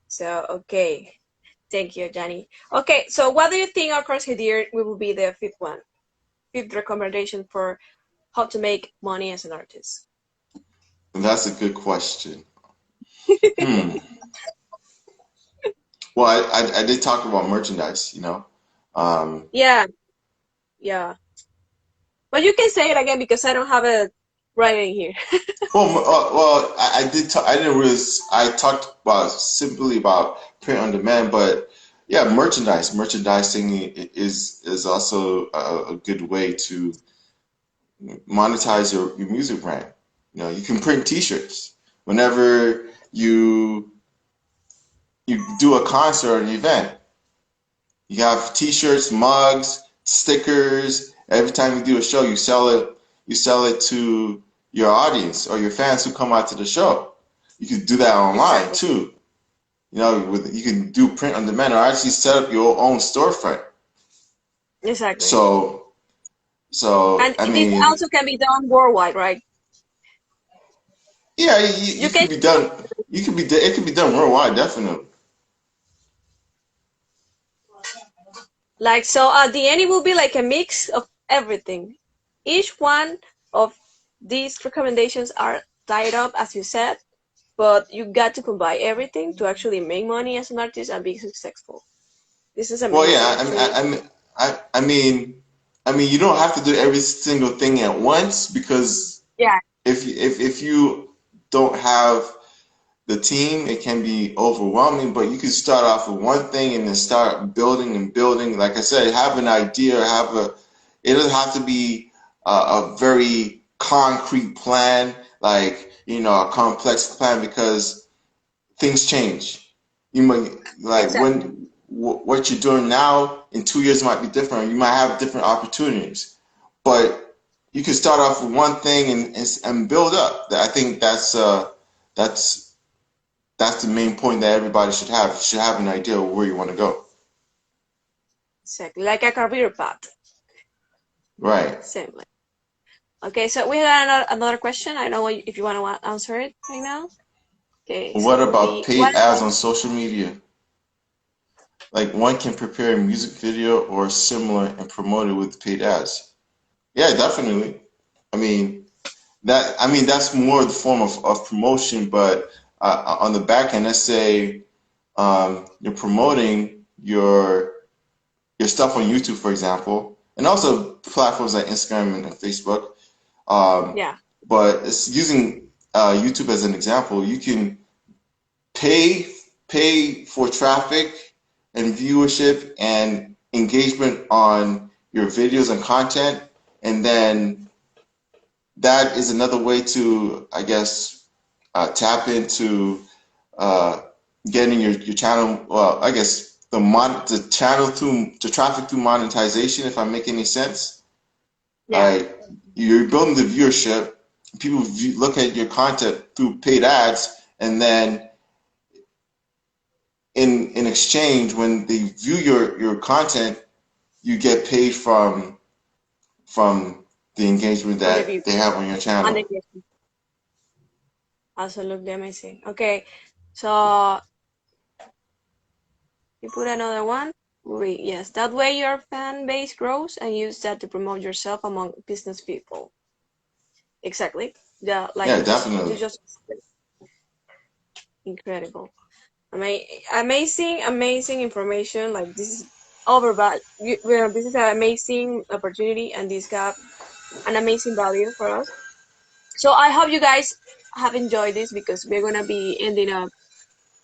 Speaker 1: So okay. Thank you, Johnny. Okay, so what do you think, of course, here will be the fifth one? Fifth recommendation for how to make money as an artist.
Speaker 2: That's a good question. Hmm. Well, I did talk about merchandise. Um,
Speaker 1: Yeah, yeah. But you can say it again because I don't have it right in here.
Speaker 2: I did. I didn't really. I talked about simply about print on demand, but yeah, merchandising is also a good way to monetize your music brand. You can print T-shirts whenever you do a concert or an event. You have T-shirts, mugs, stickers. Every time you do a show, you sell it. You sell it to your audience or your fans who come out to the show. You can do that online
Speaker 1: Exactly.
Speaker 2: too. You can do print on demand or actually set up your own storefront.
Speaker 1: Exactly.
Speaker 2: So, so
Speaker 1: And
Speaker 2: I
Speaker 1: this
Speaker 2: mean,
Speaker 1: also can be done worldwide, right?
Speaker 2: yeah,
Speaker 1: You
Speaker 2: you
Speaker 1: can.
Speaker 2: can be done. It can be done worldwide, definitely.
Speaker 1: Like, so at the end, it will be like a mix of everything. Each one of these recommendations are tied up, as you said, but you got to combine everything to actually make money as an artist and be successful. This is
Speaker 2: Well,
Speaker 1: amazing,
Speaker 2: yeah,
Speaker 1: actually.
Speaker 2: I mean, you don't have to do every single thing at once because
Speaker 1: Yeah,
Speaker 2: if you don't have the team, it can be overwhelming. But you can start off with one thing and then start building and building. Like I said, have an idea, have a. It doesn't have to be a very concrete plan, like a complex plan, because things change. You might like
Speaker 1: exactly.
Speaker 2: what you're doing now in 2 years might be different. You might have different opportunities, but you can start off with one thing and build up. I think that's that's the main point that everybody should have. You should have an idea of where you want to go.
Speaker 1: Exactly. Like a career path.
Speaker 2: Right.
Speaker 1: Same. Okay, so we have another question. I don't know if you want to answer it right now. Okay, so
Speaker 2: What
Speaker 1: it will
Speaker 2: about
Speaker 1: be what
Speaker 2: paid ads on social media? Like one can prepare a music video or similar and promote it with paid ads. Yeah, definitely. I mean, that's more the form of promotion, but on the back end, let's say you're promoting your stuff on YouTube, for example, and also platforms like Instagram and Facebook. Um,
Speaker 1: yeah.
Speaker 2: but it's using YouTube as an example. You can pay pay for traffic and viewership and engagement on your videos and content, and then that is another way to, I guess, tap into uh, getting your channel. Well, I guess the channel through the traffic through monetization. If I make any sense,
Speaker 1: Yeah.
Speaker 2: you're building the viewership. People look at your content through paid ads, and then in exchange, when they view your content, you get paid from the engagement
Speaker 1: For the
Speaker 2: that
Speaker 1: view
Speaker 2: they have on your
Speaker 1: and the
Speaker 2: channel.
Speaker 1: engagement. Absolutely amazing. Okay, so you put another one. Yes, that way your fan base grows and use that to promote yourself among business people. Exactly. Yeah, like
Speaker 2: Yeah,
Speaker 1: just
Speaker 2: definitely.
Speaker 1: you just incredible. Amazing information. Like this is overvalued. Well, this is an amazing opportunity, and this got an amazing value for us. So I hope you guys have enjoyed this because we're gonna be ending up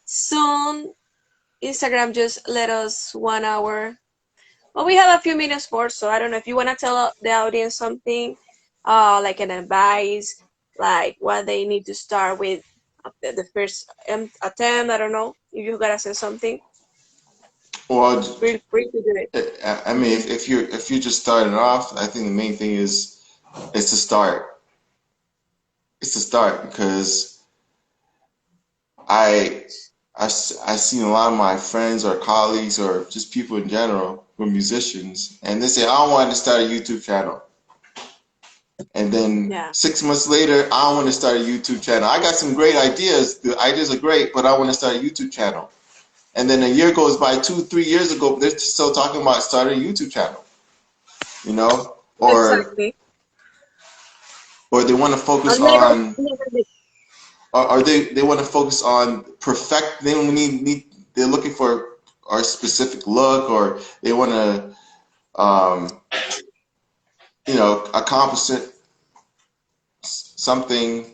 Speaker 1: soon. Instagram just let us 1 hour. Well, we have a few minutes more, so I don't know if you wanna tell the audience something, like an advice, like what they need to start with the first attempt. I don't know if you gotta say something.
Speaker 2: Well,
Speaker 1: Feel free to do it.
Speaker 2: I mean, if you're just starting off, I think the main thing is to start. It's to start because I I've seen a lot of my friends or colleagues or just people in general who are musicians, and they say, I want to start a YouTube channel. And then
Speaker 1: Yeah,
Speaker 2: 6 months later, I want to start a YouTube channel. I got some great ideas. The ideas are great, but I want to start a YouTube channel. And then a year goes by, 2, 3 years ago, they're still talking about starting a YouTube channel, you know,
Speaker 1: exactly.
Speaker 2: or they want to focus
Speaker 1: And never,
Speaker 2: on,
Speaker 1: never be-
Speaker 2: or they want to focus on perfect. They don't need. They're looking for a specific look, or they want to, um, accomplish something.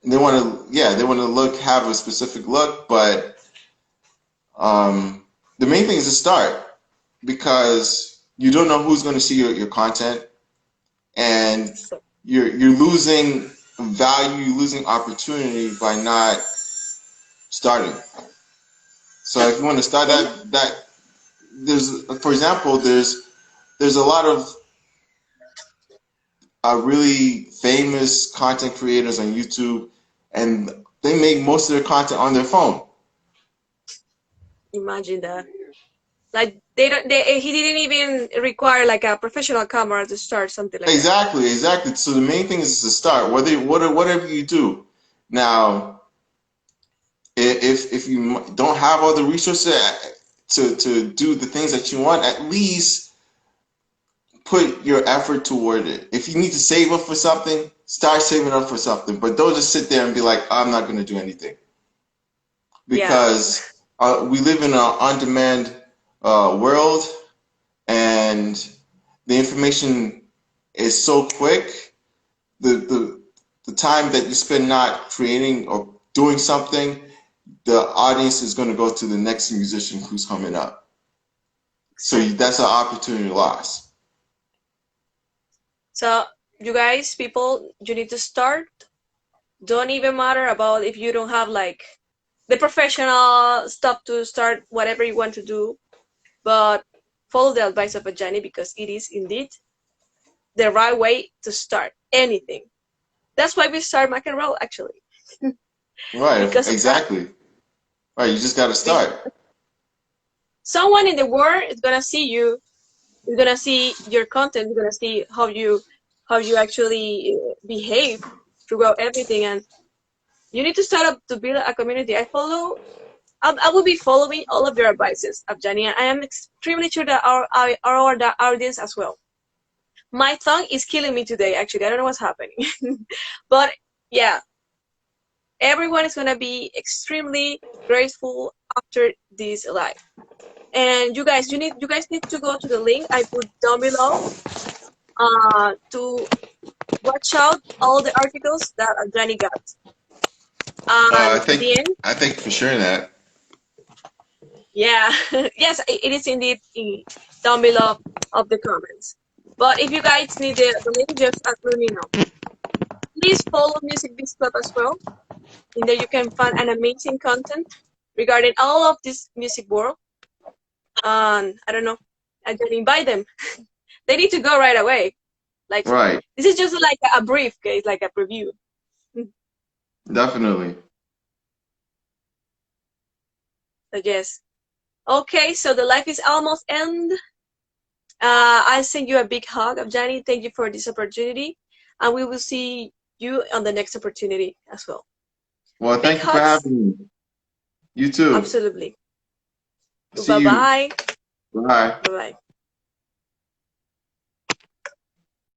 Speaker 2: They want to, yeah, they want to have a specific look, but um, the main thing is to start because you don't know who's going to see your content, and
Speaker 1: so,
Speaker 2: you're losing value, you're losing opportunity by not starting. So if you want to start
Speaker 1: and
Speaker 2: that there's, for example, there's a lot of really famous content creators on YouTube, and they make most of their content on their phone.
Speaker 1: imagine that. Like they don't. He didn't even require like a professional camera to start something like that.
Speaker 2: Exactly. So the main thing is to start. Whatever you do. Now, if you don't have all the resources, to do the things that you want, at least put your effort toward it. If you need to save up for something, start saving up for something. But don't just sit there and be like, I'm not going to do anything.
Speaker 1: Yeah.
Speaker 2: Because we live in an on-demand world, and the information is so quick. The time that you spend not creating or doing something, the audience is going to go to the next musician who's coming up. So that's an opportunity lost.
Speaker 1: So you guys, people, you need to start. Don't even matter about if you don't have like the professional stuff to start whatever you want to do, but follow the advice of Ajani, because it is indeed the right way to start anything. That's why we start Mac and Roll, actually.
Speaker 2: Right,
Speaker 1: Because of that.
Speaker 2: exactly. Right, you just got to start.
Speaker 1: Someone in the world is gonna see you. Is gonna see your content. Is gonna see how you actually behave throughout everything, and you need to start up to build a community. I will be following all of your advices, Afjani, and I am extremely sure that our audience as well. My tongue is killing me today, actually. I don't know what's happening. But yeah, everyone is going to be extremely grateful after this live. And you guys need to go to the link I put down below to watch out all the articles that Afjani got. And at the end,
Speaker 2: I thank you for sharing that.
Speaker 1: yeah, yes, it is indeed down below of the comments. But if you guys need the link, just let me know. Please follow Music Biz Club as well. In there you can find an amazing content regarding all of this music world. And I don't know, I can invite them. They need to go right away. Like,
Speaker 2: Right.
Speaker 1: this is just like a brief case, like a preview.
Speaker 2: Definitely.
Speaker 1: So yes. Okay, so the life is almost end. I send you a big hug, Afjani. Thank you for this opportunity, and we will see you on the next opportunity as well.
Speaker 2: Well, thank you for having me. You too.
Speaker 1: Absolutely.
Speaker 2: See you.
Speaker 1: Bye-bye.
Speaker 2: Bye.
Speaker 1: Bye-bye.